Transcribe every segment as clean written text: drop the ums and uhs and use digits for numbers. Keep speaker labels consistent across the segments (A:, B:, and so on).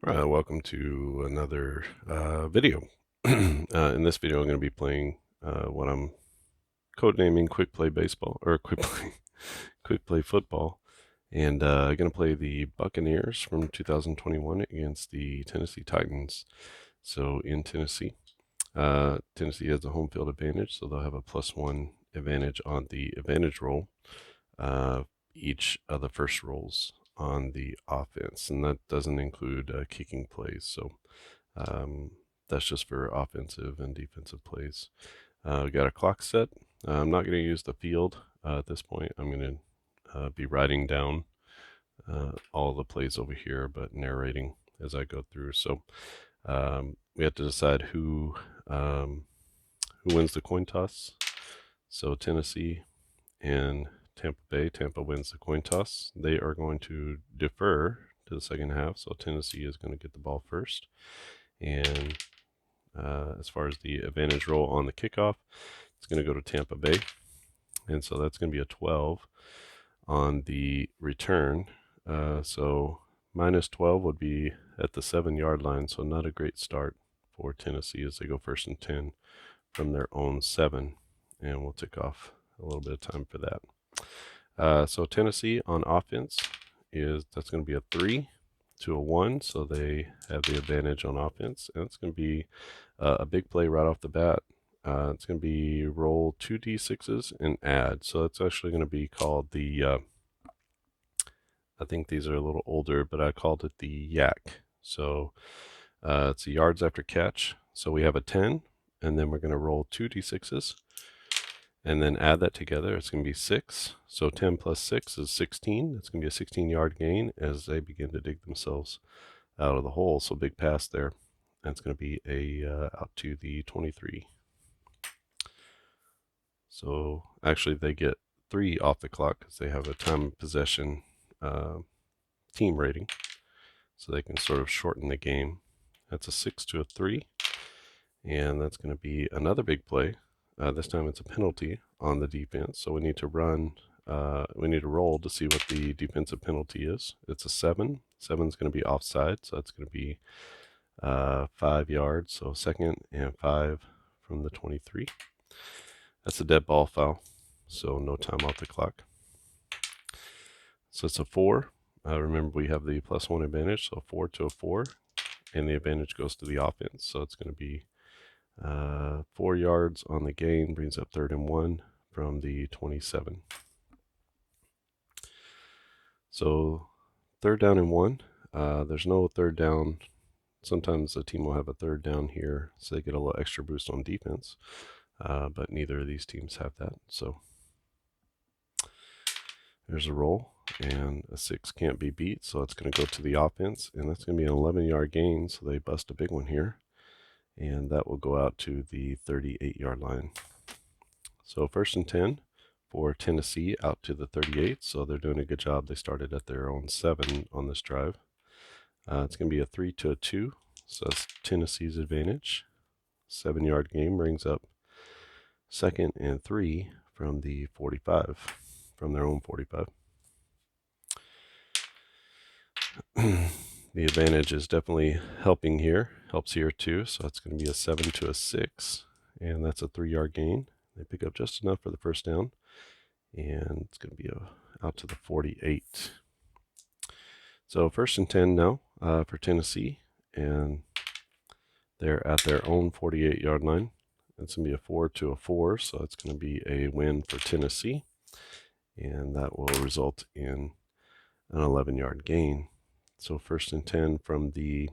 A: Welcome to another video. In this video, I'm going to be playing what I'm codenaming Quick Play Baseball or Quick Play Football, and I'm going to play the Buccaneers from 2021 against the Tennessee Titans. So in Tennessee, Tennessee has the home field advantage, so they'll have a +1 advantage on the advantage roll. Each of the first rolls on the offense, and that doesn't include kicking plays. So that's just for offensive and defensive plays. We got a clock set. I'm not going to use the field at this point. I'm going to be writing down all the plays over here, but narrating as I go through. So we have to decide who wins the coin toss. So Tennessee and Tampa Bay. Tampa wins the coin toss. They are going to defer to the second half, so Tennessee is going to get the ball first. And as far as the advantage roll on the kickoff, it's going to go to Tampa Bay. And so that's going to be a 12 on the return. So -12 would be at the 7-yard line, so not a great start for Tennessee as they go 1st and 10 from their own 7. And we'll tick off a little bit of time for that. So Tennessee on offense that's going to be a 3 to a 1, so they have the advantage on offense, and it's going to be a big play right off the bat. It's going to be roll 2 d6s and add. So it's actually going to be called the I think these are a little older, but I called it the yak. So it's a yards after catch. So we have a 10, and then we're going to roll 2 d6s. And then add that together, it's going to be 6. So 10 plus 6 is 16. It's going to be a 16-yard gain as they begin to dig themselves out of the hole. So big pass there. And it's going to be out to the 23. So actually they get 3 off the clock because they have a time of possession team rating. So they can sort of shorten the game. That's a 6 to a 3. And that's going to be another big play. This time it's a penalty on the defense, so we need to roll to see what the defensive penalty is. It's a 7. 7's going to be offside, so that's going to be 5 yards, so 2nd and 5 from the 23. That's a dead ball foul, so no time off the clock. So it's a 4. Remember, we have the +1 advantage, so 4 to a 4, and the advantage goes to the offense, so it's going to be 4 yards on the gain, brings up 3rd and 1 from the 27. So 3rd down and 1. There's no 3rd down. Sometimes a team will have a 3rd down here, so they get a little extra boost on defense. But neither of these teams have that. So there's a roll, and a 6 can't be beat, so it's going to go to the offense, and that's going to be an 11-yard gain, so they bust a big one here. And that will go out to the 38-yard line. So 1st and 10 for Tennessee out to the 38. So they're doing a good job. They started at their own 7 on this drive. It's going to be a 3 to a 2. So that's Tennessee's advantage. 7-yard gain brings up 2nd and 3 from the 45, from their own 45. The advantage is definitely helping here, helps here too. So it's going to be a 7 to a 6, and that's a 3-yard gain. They pick up just enough for the 1st down, and it's going to be out to the 48. So 1st and 10 now for Tennessee, and they're at their own 48-yard line. It's going to be a 4 to a 4, so it's going to be a win for Tennessee, and that will result in an 11-yard gain. So 1st and 10 from the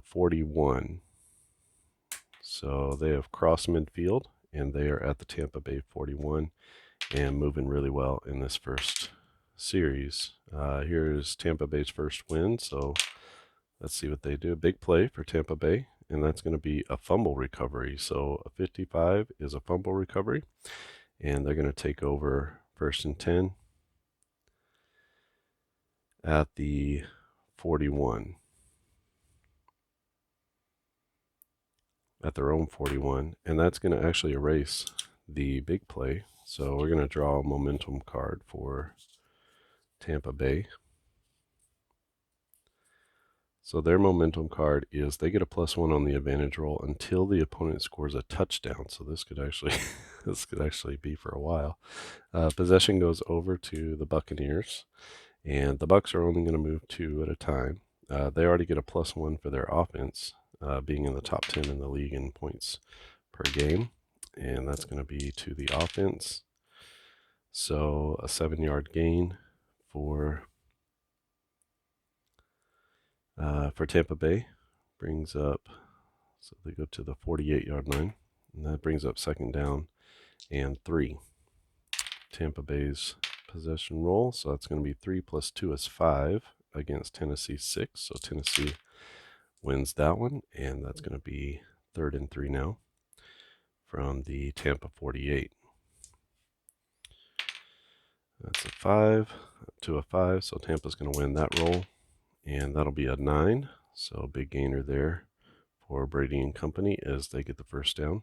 A: 41. So they have crossed midfield, and they are at the Tampa Bay 41 and moving really well in this first series. Here's Tampa Bay's first win, so let's see what they do. Big play for Tampa Bay, and that's going to be a fumble recovery. So a 55 is a fumble recovery, and they're going to take over 1st and 10 at the 41. At their own 41, and that's going to actually erase the big play. So we're going to draw a momentum card for Tampa Bay. So their momentum card is they get a +1 on the advantage roll until the opponent scores a touchdown. So this could actually this could actually be for a while. Possession goes over to the Buccaneers, and the Bucs are only going to move 2 at a time. They already get a +1 for their offense, being in the top 10 in the league in points per game, and that's going to be to the offense. So a 7-yard gain for Tampa Bay brings up, so they go to the 48-yard line, and that brings up 2nd down and 3. Tampa Bay's possession roll, so that's going to be 3 plus 2 is 5 against Tennessee 6. So Tennessee wins that one, and that's going to be 3rd and 3 now from the Tampa 48. That's a 5 to a 5, so Tampa's going to win that roll, and that'll be a 9. So big gainer there for Brady and company as they get the first down.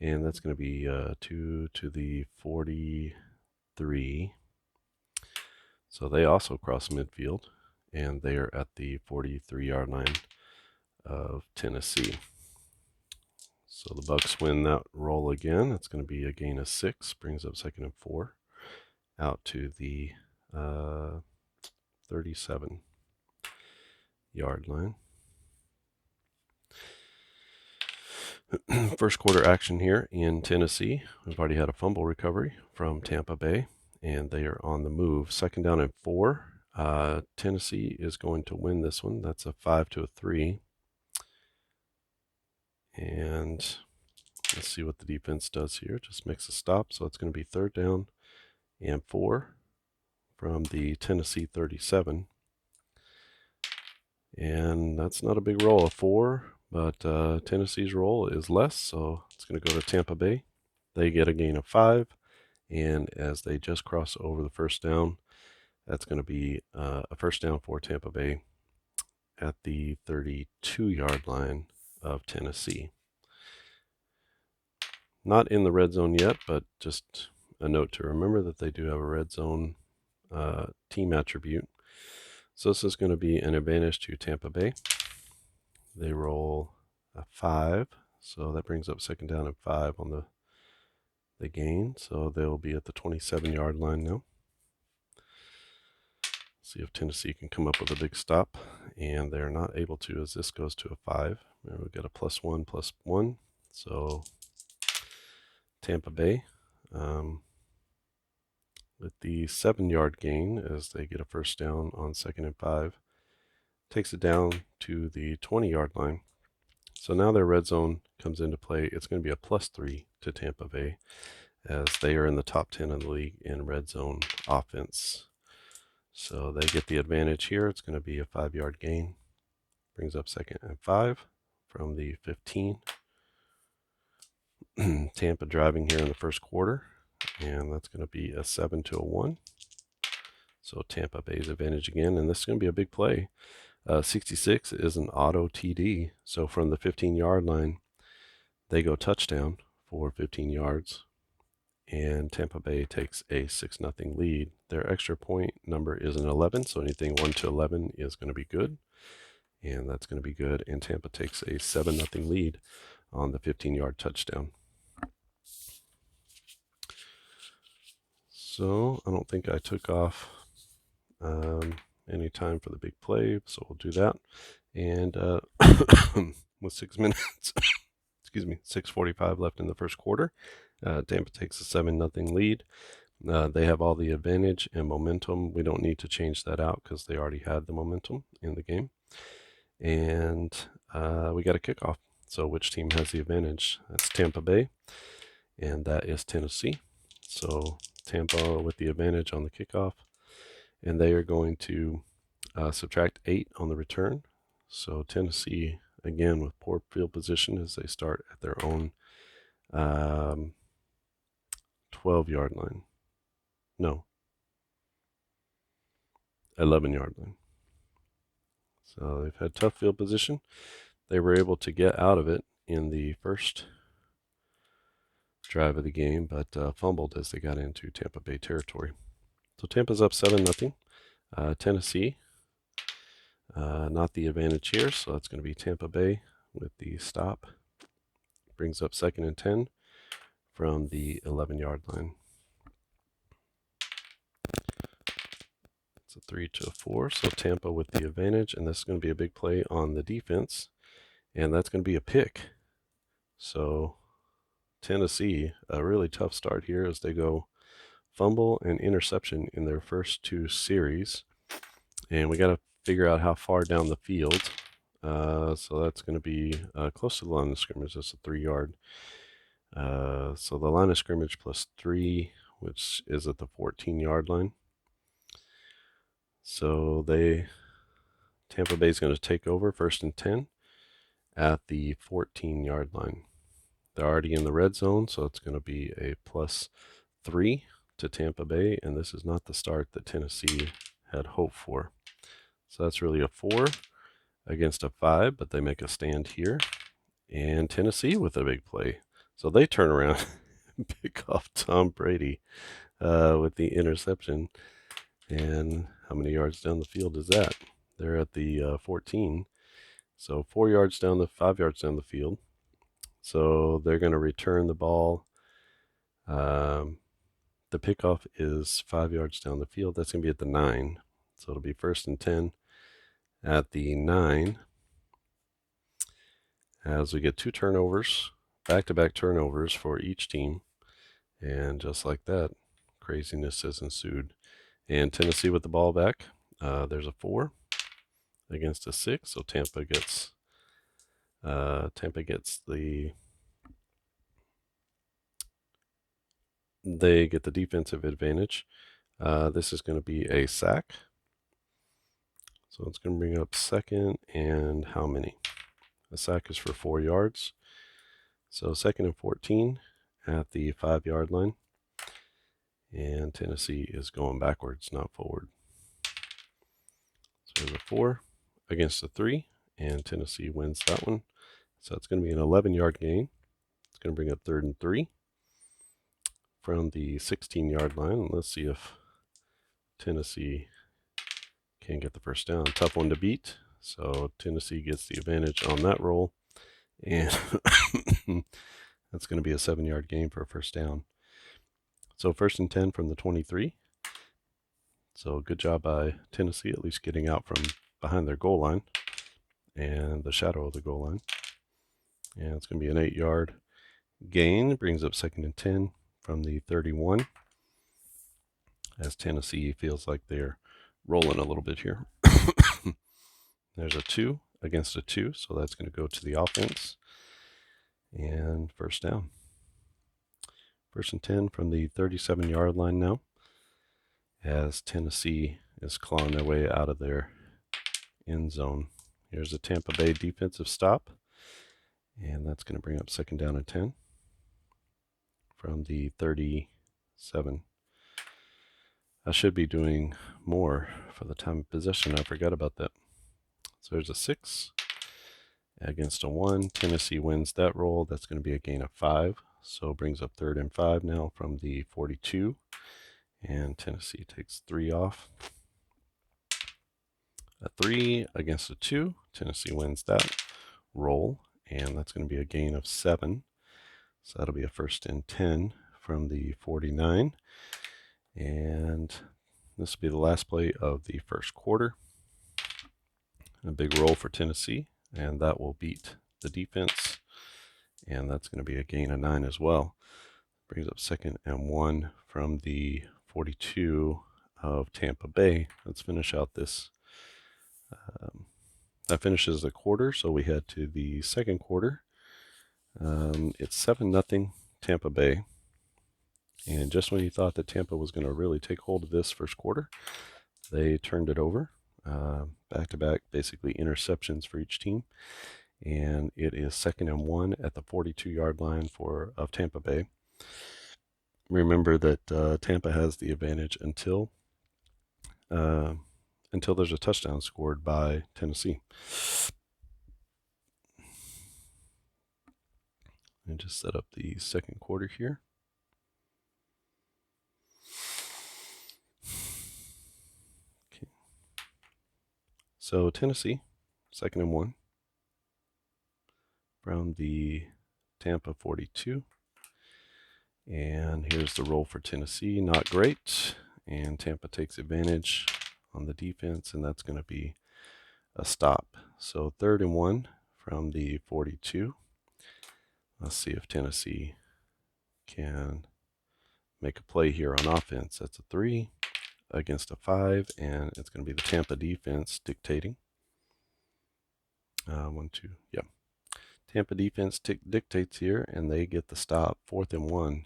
A: And that's going to be 2 to the 43. So they also cross midfield, and they are at the 43-yard line of Tennessee. So the Bucs win that roll again. It's going to be a gain of 6, brings up 2nd and 4, out to the 37-yard line. First quarter action here in Tennessee. We've already had a fumble recovery from Tampa Bay, and they are on the move. 2nd down and 4. Tennessee is going to win this one. That's a 5 to a 3. And let's see what the defense does here. Just makes a stop. So it's going to be 3rd down and 4 from the Tennessee 37. And that's not a big roll of 4, but Tennessee's roll is less, so it's going to go to Tampa Bay. They get a gain of 5, and as they just cross over the 1st down, that's going to be a 1st down for Tampa Bay at the 32-yard line of Tennessee. Not in the red zone yet, but just a note to remember that they do have a red zone team attribute. So this is going to be an advantage to Tampa Bay. They roll a 5, so that brings up 2nd down and 5 on the gain. So they'll be at the 27-yard line now. See if Tennessee can come up with a big stop, and they're not able to as this goes to a 5. We've got a +1, so Tampa Bay with the 7-yard gain as they get a 1st down on 2nd and 5. Takes it down to the 20-yard line. So now their red zone comes into play. It's going to be a +3 to Tampa Bay as they are in the top 10 in the league in red zone offense. So they get the advantage here. It's going to be a 5-yard gain. Brings up 2nd and 5 from the 15. Tampa driving here in the 1st quarter, and that's going to be a 7 to a 1. So Tampa Bay's advantage again, and this is going to be a big play. 66 is an auto TD, so from the 15-yard line, they go touchdown for 15 yards, and Tampa Bay takes a 6-0 lead. Their extra point number is an 11, so anything 1 to 11 is going to be good, and that's going to be good, and Tampa takes a 7-0 lead on the 15-yard touchdown. So I don't think I took off any time for the big play, so we'll do that. And with 6 minutes, 6:45 left in the 1st quarter, Tampa takes a 7-0 lead. They have all the advantage and momentum. We don't need to change that out because they already had the momentum in the game. And we got a kickoff. So which team has the advantage? That's Tampa Bay, and that is Tennessee. So Tampa with the advantage on the kickoff, and they are going to subtract 8 on the return. So Tennessee, again, with poor field position as they start at their own 12-yard line. No, 11-yard line. So they've had tough field position. They were able to get out of it in the first drive of the game, but fumbled as they got into Tampa Bay territory. So Tampa's up 7-0. Tennessee Not the advantage here, so that's going to be Tampa Bay with the stop. Brings up 2nd and 10 from the 11-yard line. It's a 3 to a 4, so Tampa with the advantage, and this is going to be a big play on the defense, and that's going to be a pick. So Tennessee, a really tough start here as they go fumble and interception in their first 2 series, and we got to figure out how far down the field. So that's going to be close to the line of scrimmage. That's a 3-yard. So the line of scrimmage plus 3, which is at the 14-yard line. So Tampa Bay is going to take over 1st and 10 at the 14-yard line. They're already in the red zone, so it's going to be a plus 3 to Tampa Bay, and this is not the start that Tennessee had hoped for. So that's really a 4 against a 5, but they make a stand here. And Tennessee with a big play. So they turn around and pick off Tom Brady with the interception. And how many yards down the field is that? They're at the 14. So 5 yards down the field. So they're going to return the ball. The pickoff is 5 yards down the field. That's going to be at the 9. So it'll be 1st and 10 at the 9. As we get 2 turnovers, back-to-back turnovers for each team. And just like that, craziness has ensued. And Tennessee with the ball back. There's a 4 against a 6. So Tampa gets they get the defensive advantage. This is going to be a sack. So it's going to bring up 2nd and how many? A sack is for 4 yards. So 2nd and 14 at the 5-yard line. And Tennessee is going backwards, not forward. So there's a 4 against a 3, and Tennessee wins that one. So it's going to be an 11-yard gain. It's going to bring up 3rd and 3 from the 16-yard line. And let's see if Tennessee can get the first down. Tough one to beat. So Tennessee gets the advantage on that roll. And that's going to be a 7-yard gain for a first down. So 1st and 10 from the 23. So good job by Tennessee, at least getting out from behind their goal line and the shadow of the goal line. And it's going to be an 8-yard gain. Brings up 2nd and 10 from the 31. As Tennessee feels like they're rolling a little bit here. There's a 2 against a 2, so that's going to go to the offense. And first down. 1st and 10 from the 37-yard line now, as Tennessee is clawing their way out of their end zone. Here's a Tampa Bay defensive stop, and that's going to bring up 2nd down and 10 from the 37. I should be doing more for the time of possession. I forgot about that. So there's a 6 against a 1. Tennessee wins that roll. That's going to be a gain of 5. So brings up 3rd and 5 now from the 42. And Tennessee takes 3 off. A 3 against a 2. Tennessee wins that roll. And that's going to be a gain of 7. So that'll be a 1st and 10 from the 49. And this will be the last play of the first quarter. A big roll for Tennessee, and that will beat the defense. And that's going to be a gain of 9 as well. Brings up 2nd and 1 from the 42 of Tampa Bay. Let's finish out this. That finishes the quarter, so we head to the second quarter. It's 7-0 Tampa Bay. And just when you thought that Tampa was going to really take hold of this first quarter, they turned it over. Back-to-back, basically interceptions for each team. And it is 2nd and 1 at the 42-yard line of Tampa Bay. Remember that Tampa has the advantage until there's a touchdown scored by Tennessee. And just set up the second quarter here. So Tennessee, 2nd and 1 from the Tampa 42. And here's the roll for Tennessee. Not great. And Tampa takes advantage on the defense, and that's going to be a stop. So 3rd and 1 from the 42. Let's see if Tennessee can make a play here on offense. That's a 3 against a 5, and it's going to be the Tampa defense dictating. 1, 2, yeah. Tampa defense dictates here, and they get the stop. 4th and 1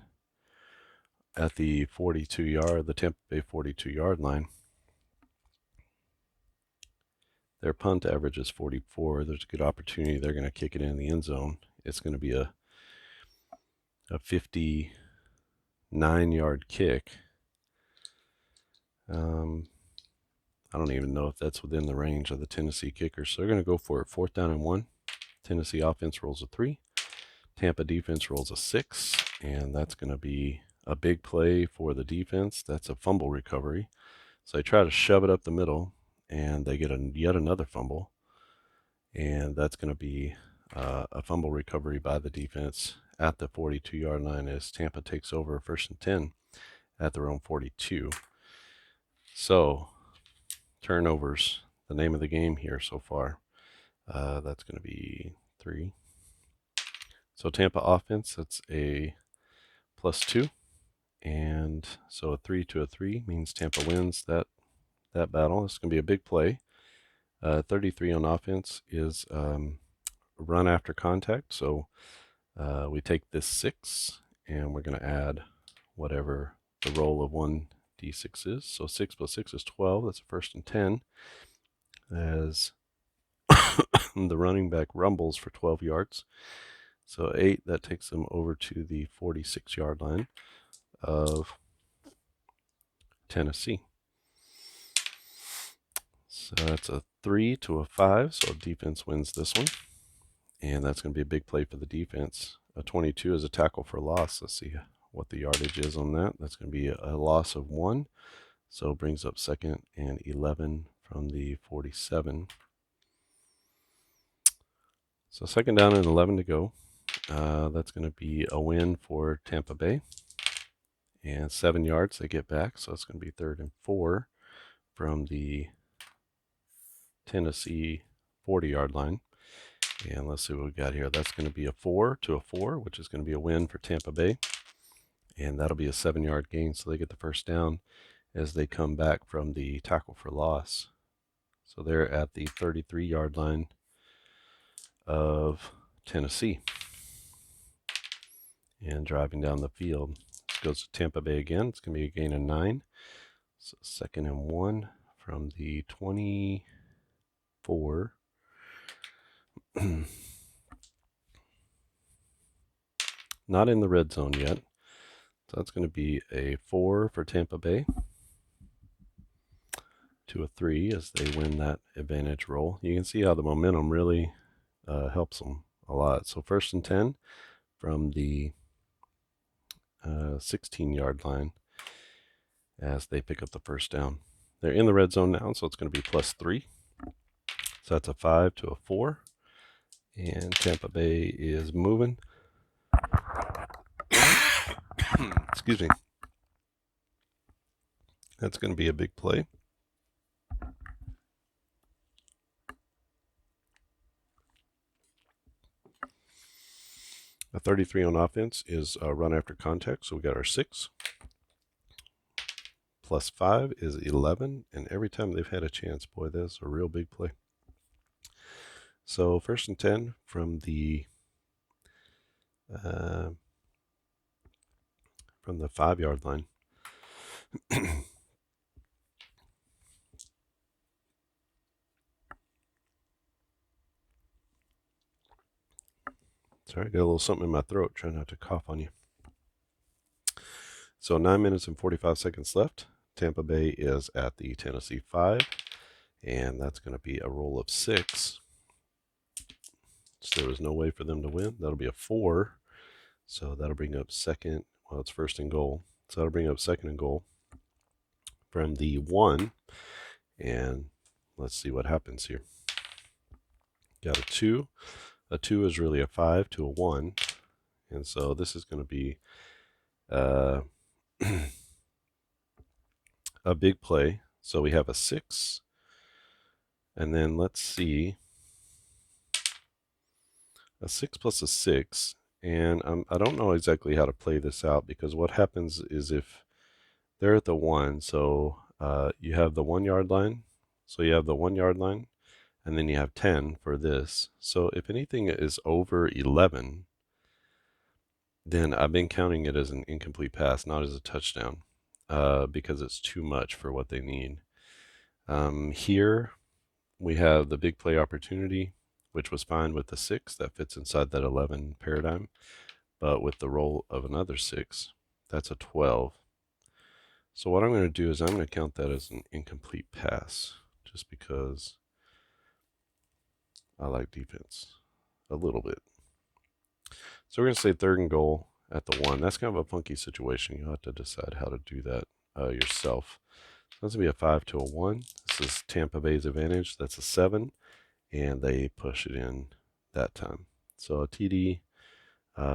A: at the 42-yard, the Tampa Bay 42-yard line. Their punt average is 44. There's a good opportunity they're going to kick it in the end zone. It's going to be a 59-yard kick. I don't even know if that's within the range of the Tennessee kickers. So they're going to go for it. 4th down and 1. Tennessee offense rolls a 3. Tampa defense rolls a 6. And that's going to be a big play for the defense. That's a fumble recovery. So they try to shove it up the middle, and they get yet another fumble. And that's going to be a fumble recovery by the defense at the 42-yard line as Tampa takes over 1st and 10 at their own 42. So turnovers, the name of the game here so far. That's going to be 3. So Tampa offense, that's a +2. And so a 3 to a 3 means Tampa wins that battle. It's going to be a big play. 33 on offense is run after contact. So we take this 6, and we're going to add whatever the roll of 1d6 is. So 6 plus 6 is 12. That's a 1st and 10. As the running back rumbles for 12 yards. So 8, that takes them over to the 46-yard line of Tennessee. So that's a 3 to a 5. So defense wins this one. And that's going to be a big play for the defense. A 22 is a tackle for loss. Let's see what the yardage is on that. That's going to be a loss of 1. So brings up 2nd and 11 from the 47. So 2nd down and 11 to go. That's going to be a win for Tampa Bay. And 7 yards they get back. So it's going to be 3rd and 4 from the Tennessee 40-yard line. And let's see what we got here. That's going to be a 4 to a 4, which is going to be a win for Tampa Bay. And that'll be a 7-yard gain. So they get the 1st down as they come back from the tackle for loss. So they're at the 33-yard line of Tennessee. And driving down the field. This goes to Tampa Bay again. It's going to be a gain of 9. So 2nd and 1 from the 24. Not in the red zone yet. So that's going to be a 4 for Tampa Bay to a 3 as they win that advantage roll. You can see how the momentum really helps them a lot. So 1st and 10 from the 16-yard line as they pick up the 1st down. They're in the red zone now, so it's going to be +3. So that's a 5 to a 4. And Tampa Bay is moving. Excuse me. That's going to be a big play. A 33 on offense is a run after contact, so we got our 6. +5 is 11, and every time they've had a chance, boy, that's a real big play. So 1st and 10 from the 5-yard line. Sorry, I got a little something in my throat. Try not to cough on you. So 9 minutes and 45 seconds left. Tampa Bay is at the Tennessee 5, and that's going to be a roll of 6. So there was no way for them to win. That'll be a 4. So that'll bring up 2nd. Well, it's 1st and goal. So that'll bring up 2nd and goal from the 1. And let's see what happens here. Got a 2. A 2 is really a 5 to a 1. And so this is going to be a big play. So we have a 6. And then let's see. A 6 plus a 6. And I don't know exactly how to play this out, because what happens is if they're at the 1, so you have the 1 yard line. So you have the 1 yard line, and then you have 10 for this. So if anything is over 11, then I've been counting it as an incomplete pass, not as a touchdown, because it's too much for what they need. Here we have the big play opportunity, which was fine with the 6. That fits inside that 11 paradigm. But with the roll of another 6, that's a 12. So what I'm going to do is I'm going to count that as an incomplete pass, just because I like defense a little bit. So we're going to say 3rd and goal at the 1. That's kind of a funky situation. You'll have to decide how to do that yourself. So that's going to be a 5 to a 1. This is Tampa Bay's advantage. That's a 7, and they push it in that time. So a TD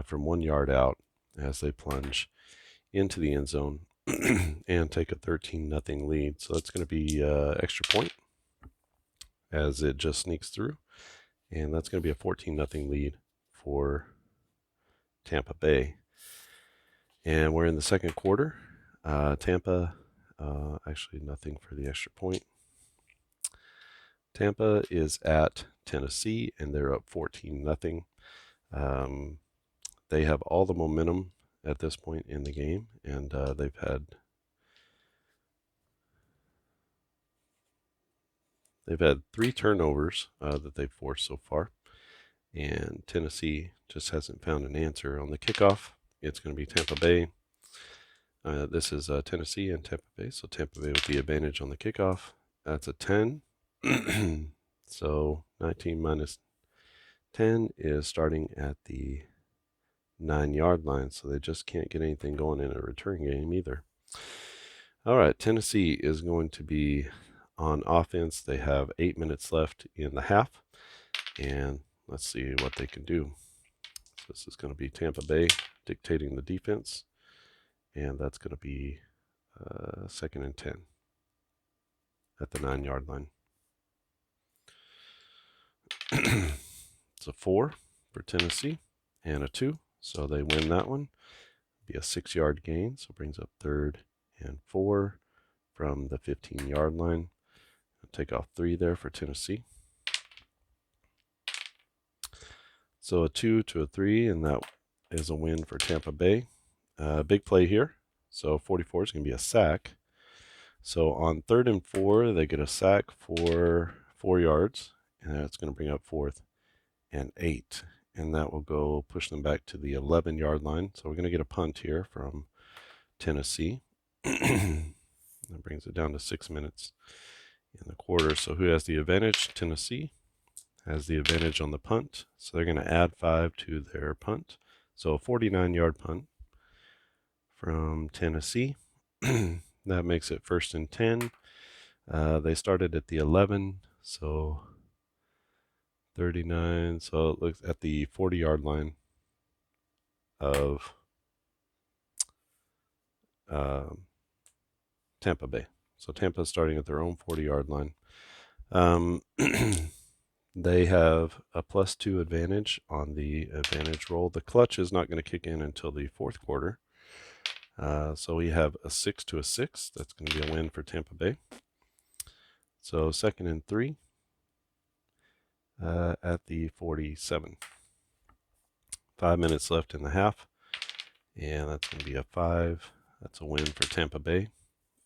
A: from 1 yard out as they plunge into the end zone and take a 13-0 lead. So that's going to be extra point as it just sneaks through. And that's going to be a 14-0 lead for Tampa Bay. And we're in the second quarter. Tampa, actually nothing for the extra point. Tampa is at Tennessee, and they're up 14-0. They have all the momentum at this point in the game, and they've had 3 turnovers that they've forced so far, and Tennessee just hasn't found an answer. On the kickoff, it's going to be Tampa Bay. This is Tennessee and Tampa Bay, so Tampa Bay with the advantage on the kickoff. That's a 10. So 19 minus 10 is starting at the 9-yard line, so they just can't get anything going in a return game either. All right, Tennessee is going to be on offense. They have 8 minutes left in the half, and let's see what they can do. So this is going to be Tampa Bay dictating the defense, and that's going to be 2nd and 10 at the 9-yard line. It's a 4 for Tennessee and a 2, so they win that one. Be a 6-yard gain, so brings up 3rd and 4 from the 15-yard line. Take off 3 there for Tennessee. So a 2 to a 3, and that is a win for Tampa Bay. Big play here. So 44 is going to be a sack. So on 3rd and 4, they get a sack for 4 yards, and that's going to bring up 4th and 8. And that will go push them back to the 11-yard line. So we're going to get a punt here from Tennessee. That brings it down to 6 minutes in the quarter. So who has the advantage? Tennessee has the advantage on the punt. So they're going to add 5 to their punt. So a 49-yard punt from Tennessee. That makes it 1st and 10. They started at the 11, so 39. So it looks at the 40-yard line of Tampa Bay. So Tampa's starting at their own 40-yard line. They have a +2 advantage on the advantage roll. The clutch is not going to kick in until the 4th quarter. So we have a 6 to a 6. That's going to be a win for Tampa Bay. So 2nd and 3 at the 47. 5 minutes left in the half, and that's going to be a 5. That's a win for Tampa Bay,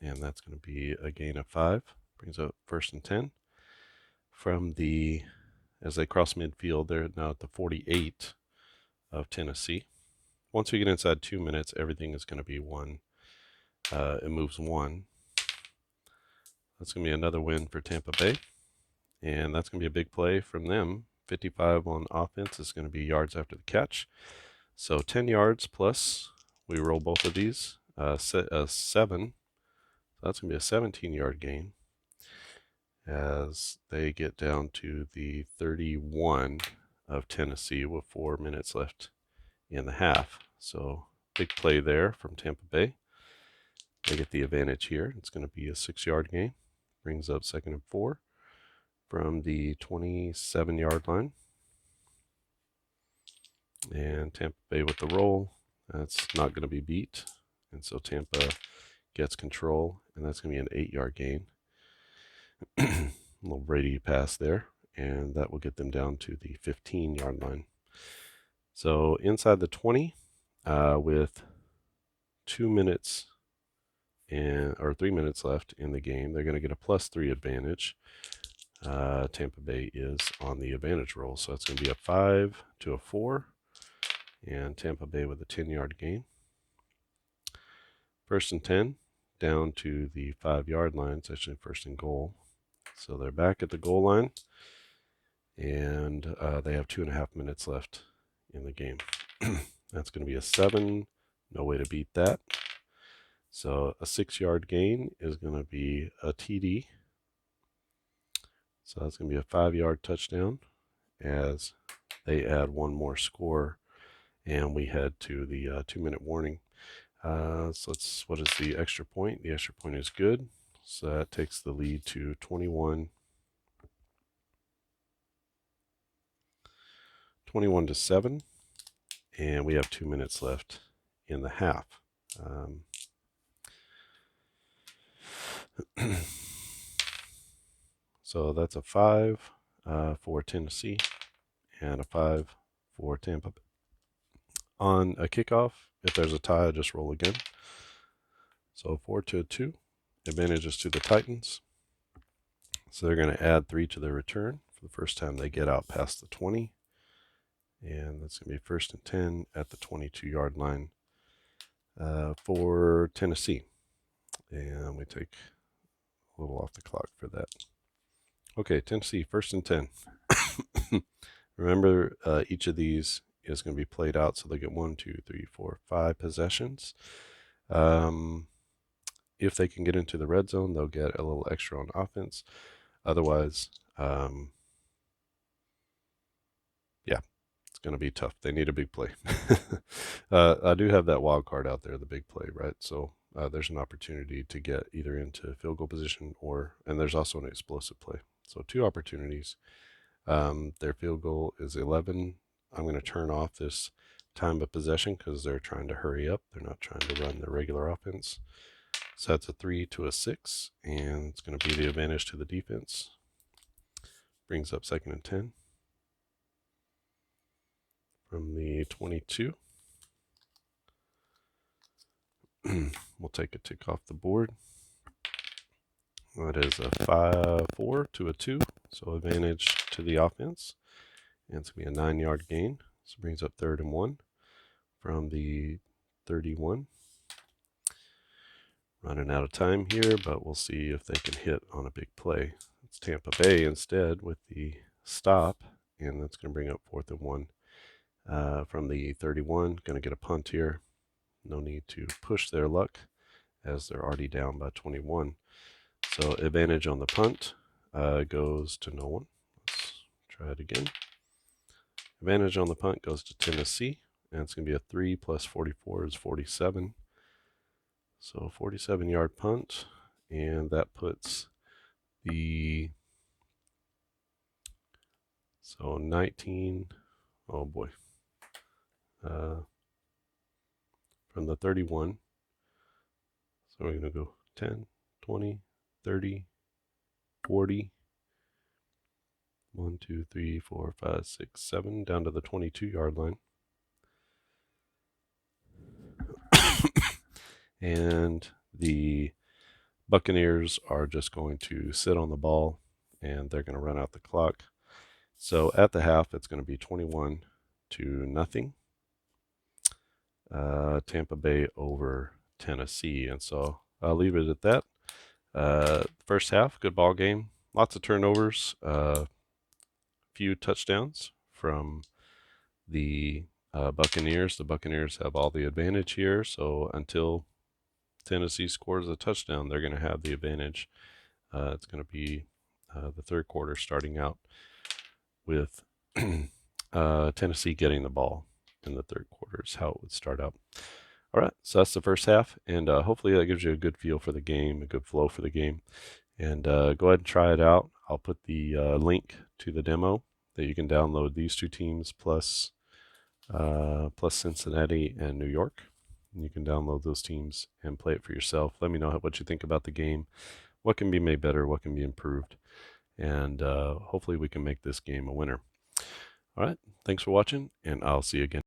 A: and that's going to be a gain of 5. Brings up 1st and 10 from the, as they cross midfield, they're now at the 48 of Tennessee. Once we get inside 2 minutes, everything is going to be 1. It moves 1. That's going to be another win for Tampa Bay, and that's going to be a big play from them. 55 on offense is going to be yards after the catch. So 10 yards plus, we roll both of these, 7. So that's going to be a 17-yard gain as they get down to the 31 of Tennessee with 4 minutes left in the half. So big play there from Tampa Bay. They get the advantage here. It's going to be a 6-yard gain. Brings up 2nd and 4 from the 27-yard line. And Tampa Bay with the roll. That's not going to be beat. And so Tampa gets control, and that's going to be an 8-yard gain. A little Brady pass there, and that will get them down to the 15-yard line. So inside the 20, with 2 minutes or 3 minutes left in the game, they're going to get a +3 advantage. Tampa Bay is on the advantage roll, so it's going to be a 5 to a 4, and Tampa Bay with a 10-yard gain. 1st and 10, down to the 5-yard line. It's actually 1st and goal. So they're back at the goal line, and they have 2.5 minutes left in the game. That's going to be a 7. No way to beat that. So a 6-yard gain is going to be a TD. So that's going to be a 5-yard touchdown as they add one more score, and we head to the 2-minute warning. So what is the extra point? The extra point is good. So that takes the lead to 21 to 7, and we have 2 minutes left in the half. So that's a 5 for Tennessee and a 5 for Tampa. On a kickoff, if there's a tie, I just roll again. So 4 to a 2, advantages to the Titans. So they're going to add 3 to their return for the first time they get out past the 20. And that's going to be 1st and 10 at the 22-yard line for Tennessee. And we take a little off the clock for that. Okay, Tennessee, 1st and 10. Remember, each of these is going to be played out, so they get 1, 2, 3, 4, 5 possessions. If they can get into the red zone, they'll get a little extra on offense. Otherwise, yeah, it's going to be tough. They need a big play. I do have that wild card out there, the big play, right? So there's an opportunity to get either into field goal position and there's also an explosive play. So 2 opportunities. Their field goal is 11. I'm going to turn off this time of possession because they're trying to hurry up. They're not trying to run the regular offense. So that's a 3 to a 6, and it's going to be the advantage to the defense. Brings up 2nd and 10 from the 22. We'll take a tick off the board. That is a 4 to a 2, so advantage to the offense. And it's going to be a 9-yard gain. So it brings up 3rd and 1 from the 31. Running out of time here, but we'll see if they can hit on a big play. It's Tampa Bay instead with the stop, and that's going to bring up 4th and 1 from the 31. Going to get a punt here. No need to push their luck as they're already down by 21. So advantage on the punt goes to no one. Let's try it again. Advantage on the punt goes to Tennessee, and it's going to be a 3 plus 44 is 47. So 47-yard punt, and that puts the 19, oh boy, from the 31. So we're going to go 10, 20, 30, 40, 1, 2, 3, 4, 5, 6, 7, down to the 22-yard line. And the Buccaneers are just going to sit on the ball, and they're going to run out the clock. So at the half, it's going to be 21 to nothing. Tampa Bay over Tennessee. And so I'll leave it at that. First half, good ball game. Lots of turnovers. Few touchdowns from the Buccaneers. The Buccaneers have all the advantage here. So until Tennessee scores a touchdown, they're going to have the advantage. It's going to be the third quarter starting out with Tennessee getting the ball in the third quarter is how it would start out. All right, so that's the first half, and hopefully that gives you a good feel for the game, a good flow for the game. And go ahead and try it out. I'll put the link to the demo that you can download these two teams plus Cincinnati and New York. And you can download those teams and play it for yourself. Let me know what you think about the game, what can be made better, what can be improved, and hopefully we can make this game a winner. All right, thanks for watching, and I'll see you again.